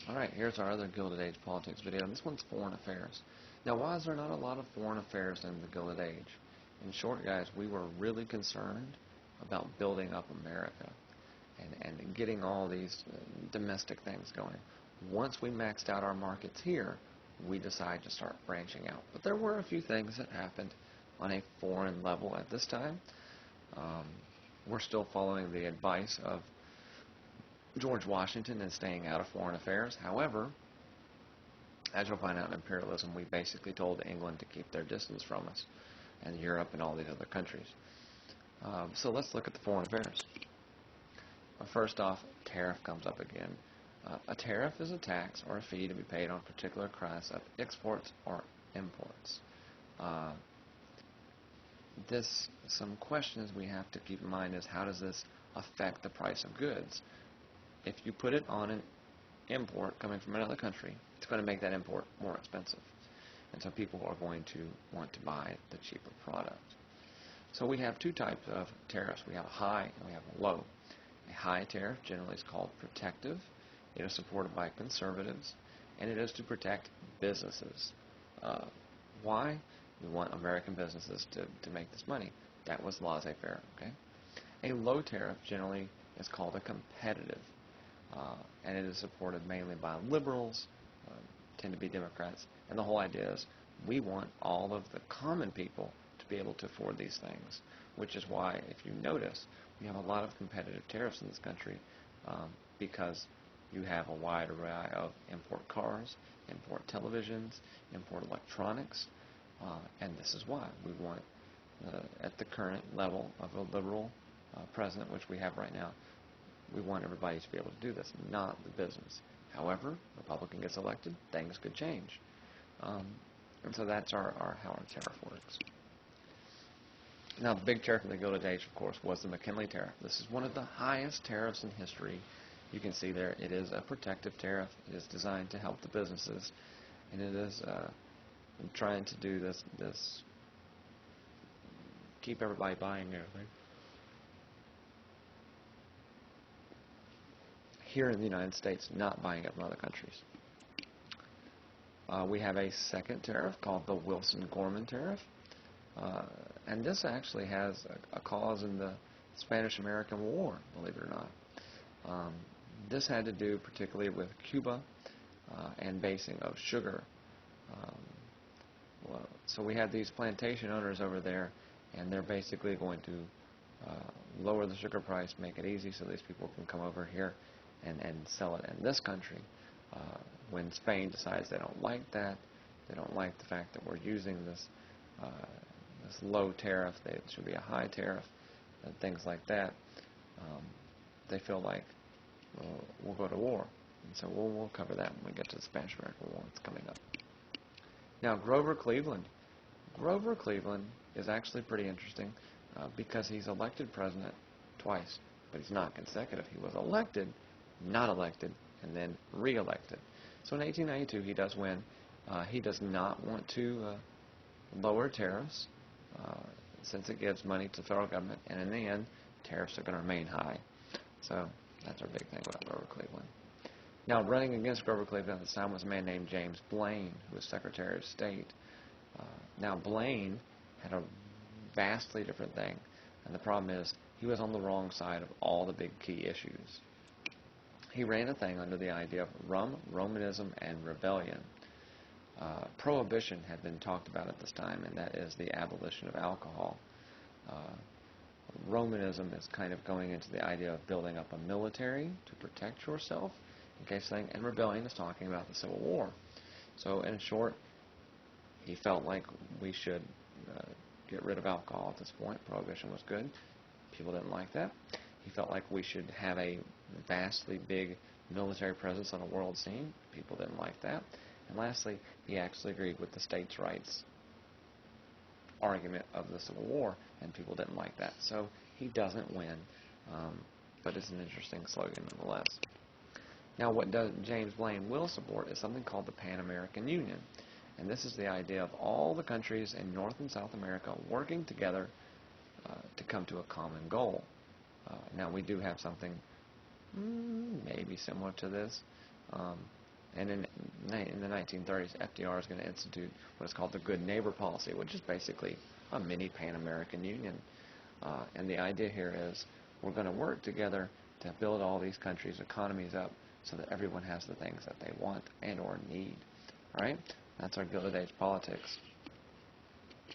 Alright, here's our other Gilded Age Politics video, and this one's foreign affairs. Now, why is there not a lot of foreign affairs in the Gilded Age? In short, guys, we were really concerned about building up America and getting all these domestic things going. Once we maxed out our markets here, we decided to start branching out. But there were a few things that happened on a foreign level at this time. We're still following the advice of George Washington and staying out of foreign affairs. However, as you'll find out in imperialism, we basically told England to keep their distance from us, and Europe and all these other countries. So let's look at the foreign affairs. First off, tariff comes up again. A tariff is a tax or a fee to be paid on a particular class of exports or imports. Some questions we have to keep in mind is, how does this affect the price of goods? If you put it on an import coming from another country, it's going to make that import more expensive. And so people are going to want to buy the cheaper product. So we have two types of tariffs. We have a high and we have a low. A high tariff generally is called protective. It is supported by conservatives, and it is to protect businesses. Why? We want American businesses to make this money. That was laissez-faire. Okay? A low tariff generally is called a competitive, and it is supported mainly by liberals, tend to be Democrats, and the whole idea is we want all of the common people to be able to afford these things, which is why, if you notice, we have a lot of competitive tariffs in this country, because you have a wide array of import cars, import televisions, import electronics, and this is why we want, at the current level of a liberal president, which we have right now, we want everybody to be able to do this, not the business. However, Republican gets elected, things could change. And so that's how our tariff works. Now, the big tariff in the Gilded Age, of course, was the McKinley tariff. This is one of the highest tariffs in history. You can see there, it is a protective tariff. It is designed to help the businesses, and it is trying to do this keep everybody buying everything. Here in the United States, not buying it from other countries. We have a second tariff called the Wilson-Gorman tariff, and this actually has a cause in the Spanish-American War, believe it or not. This had to do particularly with Cuba and basing of sugar. So we have these plantation owners over there, and they're basically going to lower the sugar price, make it easy so these people can come over here and sell it in this country. When Spain decides they don't like that, they don't like the fact that we're using this low tariff, it should be a high tariff, and things like that, they feel like we'll go to war. And so we'll cover that when we get to the Spanish-American War. It's coming up. Now, Grover Cleveland. Grover Cleveland is actually pretty interesting because he's elected president twice, but he's not consecutive. He was elected, not elected, and then re-elected. So in 1892, he does win. He does not want to lower tariffs since it gives money to the federal government, and in the end, tariffs are going to remain high. So that's our big thing about Grover Cleveland. Now, running against Grover Cleveland at the time was a man named James Blaine, who was Secretary of State. Now, Blaine had a vastly different thing, and the problem is he was on the wrong side of all the big key issues. He ran a thing under the idea of rum, Romanism, and rebellion. Prohibition had been talked about at this time, and that is the abolition of alcohol. Romanism is kind of going into the idea of building up a military to protect yourself in case something, and rebellion is talking about the Civil War. So, in short, he felt like we should get rid of alcohol at this point. Prohibition was good. People didn't like that. He felt like we should have a vastly big military presence on a world scene. People didn't like that. And lastly, he actually agreed with the states' rights argument of the Civil War, and people didn't like that. So he doesn't win, but it's an interesting slogan nonetheless. Now, what James Blaine will support is something called the Pan-American Union, and this is the idea of all the countries in North and South America working together to come to a common goal. Now, we do have something maybe similar to this. And in the 1930s, FDR is going to institute what is called the Good Neighbor Policy, which is basically a mini Pan-American Union. And the idea here is we're going to work together to build all these countries' economies up so that everyone has the things that they want and or need. All right? That's our Gilded Age Politics.